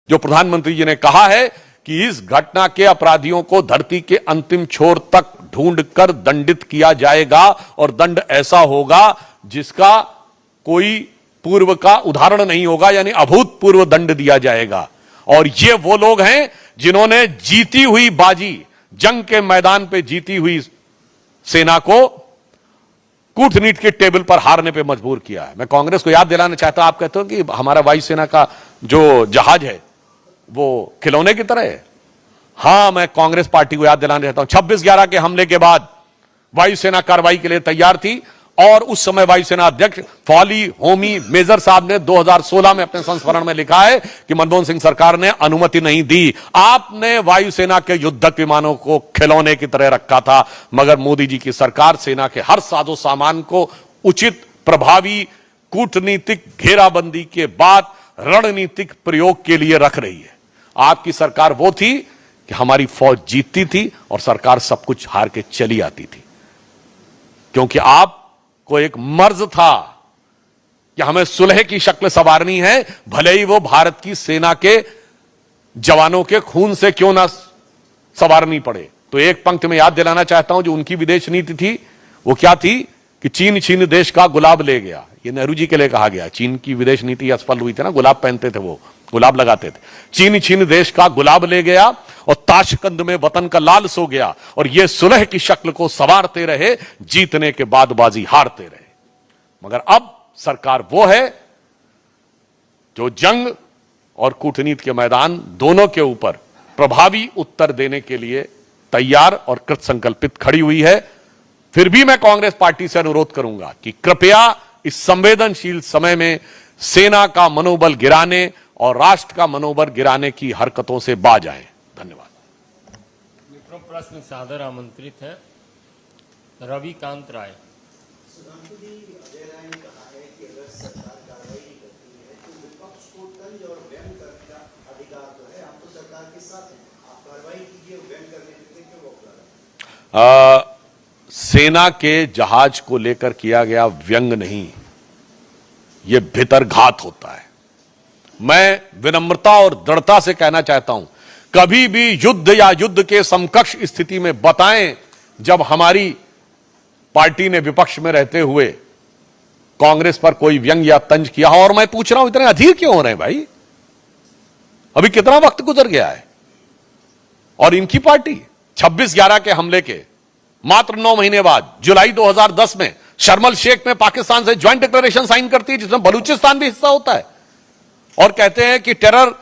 जो प्रधानमंत्री जी ने कहा है कि इस घटना के अपराधियों को धरती के अंतिम छोर तक ढूंढकर दंडित किया जाएगा और दंड ऐसा होगा जिसका कोई पूर्व का उदाहरण नहीं होगा, यानी अभूतपूर्व दंड दिया जाएगा। और ये वो लोग हैं जिन्होंने जीती हुई बाजी, जंग के मैदान पे जीती हुई सेना को कूटनीति के टेबल पर हारने पे मजबूर किया है। मैं कांग्रेस को याद दिलाना चाहता हूं, आप कहते हो कि हमारा वायुसेना का जो जहाज है वो खिलौने की तरह है। हां, मैं कांग्रेस पार्टी को याद दिलाना चाहता हूं 26/11 के हमले के बाद वायुसेना कार्रवाई के लिए तैयार थी और उस समय वायुसेना अध्यक्ष फौली होमी मेजर साहब ने 2016 में अपने संस्मरण में लिखा है कि मनमोहन सिंह सरकार ने अनुमति नहीं दी। आपने वायुसेना के युद्धक विमानों को खिलौने की तरह रखा था, मगर मोदी जी की सरकार सेना के हर साजो सामान को उचित प्रभावी कूटनीतिक घेराबंदी के बाद रणनीतिक प्रयोग के लिए रख रही है। आपकी सरकार वो थी कि हमारी फौज जीतती थी और सरकार सब कुछ हार के चली आती थी, क्योंकि आपको एक मर्ज था कि हमें सुलह की शक्ल संवारनी है, भले ही वो भारत की सेना के जवानों के खून से क्यों ना संवारनी पड़े। तो एक पंक्ति में याद दिलाना चाहता हूं जो उनकी विदेश नीति थी, वो क्या थी कि चीन छीन देश का गुलाब ले गया। ये नेहरू जी के लिए कहा गया। चीन की विदेश नीति असफल हुई थी ना, गुलाब पहनते थे, वो गुलाब लगाते थे। चीन छीन देश का गुलाब ले गया और ताशकंद में वतन का लाल सो गया, और ये सुलह की शक्ल को संवारते रहे, जीतने के बाद बाजी हारते रहे। मगर अब सरकार वो है जो जंग और कूटनीति के मैदान दोनों के ऊपर प्रभावी उत्तर देने के लिए तैयार और कृत संकल्पित खड़ी हुई है। फिर भी मैं कांग्रेस पार्टी से अनुरोध करूंगा कि कृपया इस संवेदनशील समय में सेना का मनोबल गिराने और राष्ट्र का मनोबल गिराने की हरकतों से बाज आए। धन्यवाद। मित्रों, प्रश्न सादर आमंत्रित है रविकांत राय। सेना के जहाज को लेकर किया गया व्यंग नहीं, यह भीतरघात होता है। मैं विनम्रता और दृढ़ता से कहना चाहता हूं, कभी भी युद्ध या युद्ध के समकक्ष स्थिति में बताएं जब हमारी पार्टी ने विपक्ष में रहते हुए कांग्रेस पर कोई व्यंग या तंज किया हो। और मैं पूछ रहा हूं, इतने अधीर क्यों हो रहे हैं भाई? अभी कितना वक्त गुजर गया है और इनकी पार्टी 26/11 के हमले के मात्र 9 महीने बाद जुलाई 2010 में शर्मल शेख में पाकिस्तान से ज्वाइंट डिक्लेरेशन साइन करती है, जिसमें बलूचिस्तान भी हिस्सा होता है, और कहते हैं कि टेरर